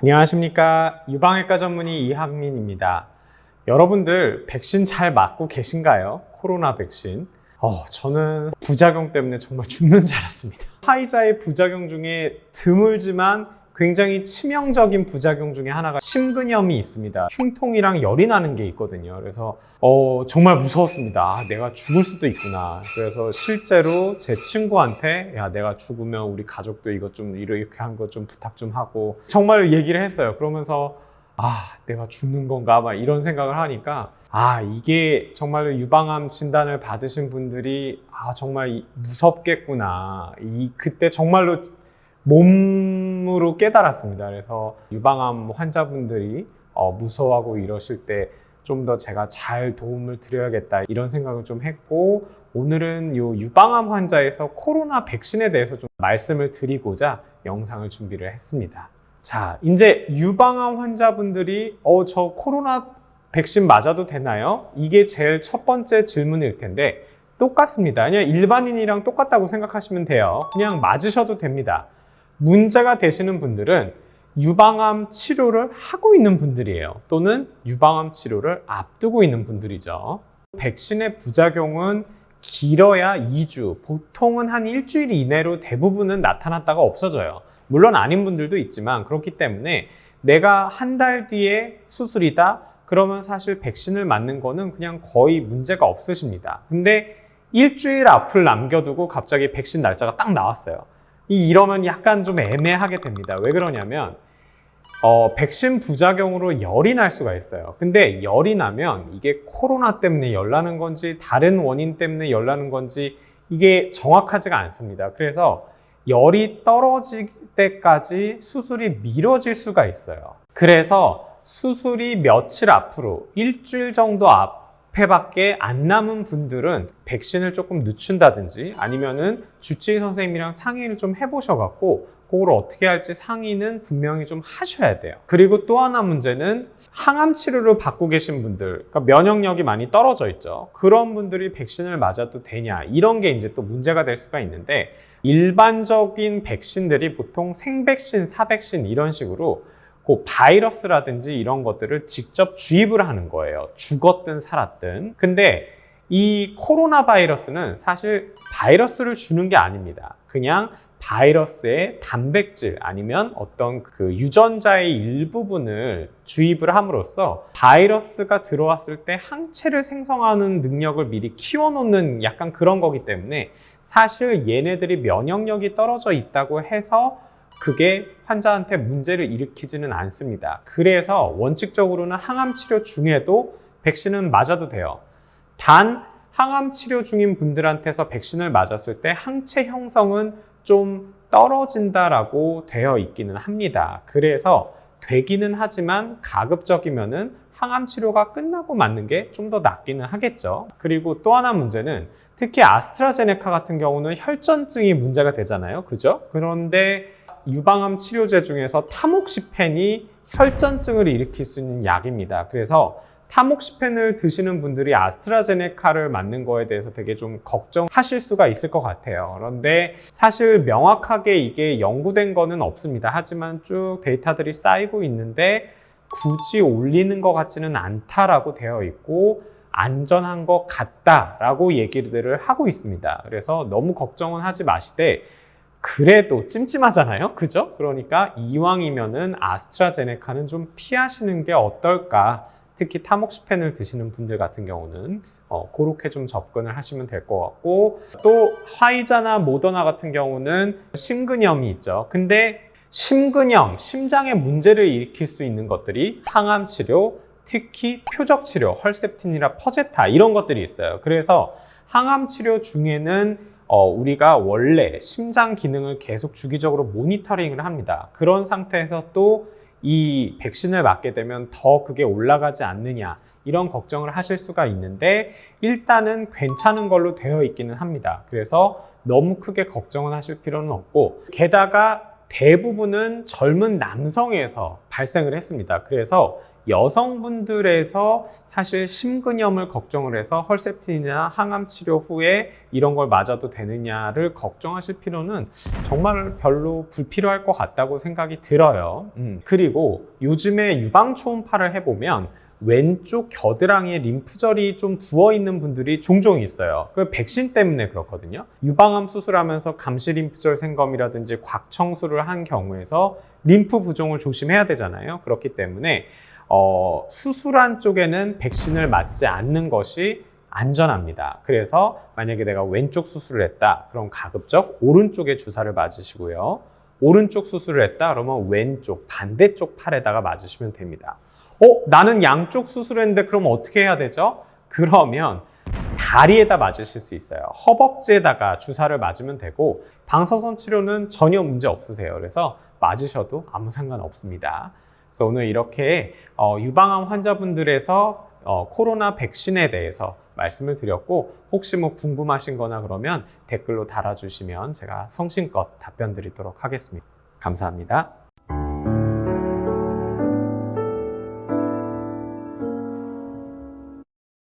안녕하십니까. 유방외과 전문의 이학민입니다. 여러분들 백신 잘 맞고 계신가요? 코로나 백신. 저는 부작용 때문에 정말 죽는 줄 알았습니다. 화이자의 부작용 중에 드물지만 굉장히 치명적인 부작용 중에 하나가 심근염이 있습니다. 흉통이랑 열이 나는 게 있거든요. 그래서 정말 무서웠습니다. 내가 죽을 수도 있구나. 그래서 실제로 제 친구한테 야, 내가 죽으면 우리 가족도 이것 좀 이렇게 한 거 좀 부탁 좀 하고 정말 얘기를 했어요. 그러면서 내가 죽는 건가 막 이런 생각을 하니까 이게 정말로 유방암 진단을 받으신 분들이 정말 무섭겠구나. 그때 정말로 몸으로 깨달았습니다. 그래서 유방암 환자분들이 무서워하고 이러실 때 좀 더 제가 잘 도움을 드려야겠다 이런 생각을 좀 했고, 오늘은 요 유방암 환자에서 코로나 백신에 대해서 좀 말씀을 드리고자 영상을 준비를 했습니다. 자, 이제 유방암 환자분들이 저 코로나 백신 맞아도 되나요? 이게 제일 첫 번째 질문일 텐데 똑같습니다. 그냥 일반인이랑 똑같다고 생각하시면 돼요. 그냥 맞으셔도 됩니다. 문제가 되시는 분들은 유방암 치료를 하고 있는 분들이에요. 또는 유방암 치료를 앞두고 있는 분들이죠. 백신의 부작용은 길어야 2주, 보통은 한 일주일 이내로 대부분은 나타났다가 없어져요. 물론 아닌 분들도 있지만, 그렇기 때문에 내가 한 달 뒤에 수술이다? 그러면 사실 백신을 맞는 거는 그냥 거의 문제가 없으십니다. 근데 일주일 앞을 남겨두고 갑자기 백신 날짜가 딱 나왔어요. 이러면 약간 좀 애매하게 됩니다. 왜 그러냐면 백신 부작용으로 열이 날 수가 있어요. 근데 열이 나면 이게 코로나 때문에 열 나는 건지 다른 원인 때문에 열 나는 건지 이게 정확하지가 않습니다. 그래서 열이 떨어질 때까지 수술이 미뤄질 수가 있어요. 그래서 수술이 며칠 앞으로 일주일 정도 앞에밖에 안 남은 분들은 백신을 조금 늦춘다든지 아니면은 주치의 선생님이랑 상의를 좀 해보셔갖고 그걸 어떻게 할지 상의는 분명히 좀 하셔야 돼요. 그리고 또 하나 문제는 항암 치료를 받고 계신 분들, 그러니까 면역력이 많이 떨어져 있죠. 그런 분들이 백신을 맞아도 되냐, 이런 게 이제 또 문제가 될 수가 있는데, 일반적인 백신들이 보통 생백신, 사백신 이런 식으로 그 바이러스라든지 이런 것들을 직접 주입을 하는 거예요. 죽었든 살았든. 근데 이 코로나 바이러스는 사실 바이러스를 주는 게 아닙니다. 그냥 바이러스의 단백질 아니면 어떤 그 유전자의 일부분을 주입을 함으로써 바이러스가 들어왔을 때 항체를 생성하는 능력을 미리 키워놓는 약간 그런 거기 때문에 사실 얘네들이 면역력이 떨어져 있다고 해서 그게 환자한테 문제를 일으키지는 않습니다. 그래서 원칙적으로는 항암 치료 중에도 백신은 맞아도 돼요. 단 항암 치료 중인 분들한테서 백신을 맞았을 때 항체 형성은 좀 떨어진다라고 되어 있기는 합니다. 그래서 되기는 하지만 가급적이면은 항암 치료가 끝나고 맞는 게 좀 더 낫기는 하겠죠. 그리고 또 하나 문제는 특히 아스트라제네카 같은 경우는 혈전증이 문제가 되잖아요. 그죠? 그런데 유방암 치료제 중에서 타목시펜이 혈전증을 일으킬 수 있는 약입니다. 그래서 타목시펜을 드시는 분들이 아스트라제네카를 맞는 거에 대해서 되게 좀 걱정하실 수가 있을 것 같아요. 그런데 사실 명확하게 이게 연구된 거는 없습니다. 하지만 쭉 데이터들이 쌓이고 있는데 굳이 올리는 것 같지는 않다라고 되어 있고 안전한 것 같다라고 얘기들을 하고 있습니다. 그래서 너무 걱정은 하지 마시되, 그래도 찜찜하잖아요. 그죠? 그러니까 이왕이면은 아스트라제네카는 좀 피하시는 게 어떨까. 특히 타목시펜을 드시는 분들 같은 경우는 그렇게 좀 접근을 하시면 될 것 같고, 또 화이자나 모더나 같은 경우는 심근염이 있죠. 근데 심근염, 심장에 문제를 일으킬 수 있는 것들이 항암 치료, 특히 표적 치료, 헐셉틴이나 퍼제타 이런 것들이 있어요. 그래서 항암 치료 중에는 우리가 원래 심장 기능을 계속 주기적으로 모니터링을 합니다. 그런 상태에서 또 이 백신을 맞게 되면 더 그게 올라가지 않느냐 이런 걱정을 하실 수가 있는데, 일단은 괜찮은 걸로 되어 있기는 합니다. 그래서 너무 크게 걱정은 하실 필요는 없고, 게다가 대부분은 젊은 남성에서 발생을 했습니다. 그래서 여성분들에서 사실 심근염을 걱정을 해서 헐셉틴이나 항암 치료 후에 이런 걸 맞아도 되느냐를 걱정하실 필요는 정말 별로 불필요할 것 같다고 생각이 들어요. 그리고 요즘에 유방 초음파를 해보면 왼쪽 겨드랑이에 림프절이 좀 부어있는 분들이 종종 있어요. 그 백신 때문에 그렇거든요. 유방암 수술하면서 감시 림프절 생검이라든지 곽청수를 한 경우에서 림프 부종을 조심해야 되잖아요. 그렇기 때문에 수술한 쪽에는 백신을 맞지 않는 것이 안전합니다. 그래서 만약에 내가 왼쪽 수술을 했다, 그럼 가급적 오른쪽에 주사를 맞으시고요. 오른쪽 수술을 했다, 그러면 왼쪽, 반대쪽 팔에다가 맞으시면 됩니다. 나는 양쪽 수술했는데 그럼 어떻게 해야 되죠? 그러면 다리에다 맞으실 수 있어요. 허벅지에다가 주사를 맞으면 되고, 방사선 치료는 전혀 문제 없으세요. 그래서 맞으셔도 아무 상관 없습니다. 그래서 오늘 이렇게 유방암 환자분들에서 코로나 백신에 대해서 말씀을 드렸고, 혹시 뭐 궁금하신 거나 그러면 댓글로 달아주시면 제가 성심껏 답변 드리도록 하겠습니다. 감사합니다.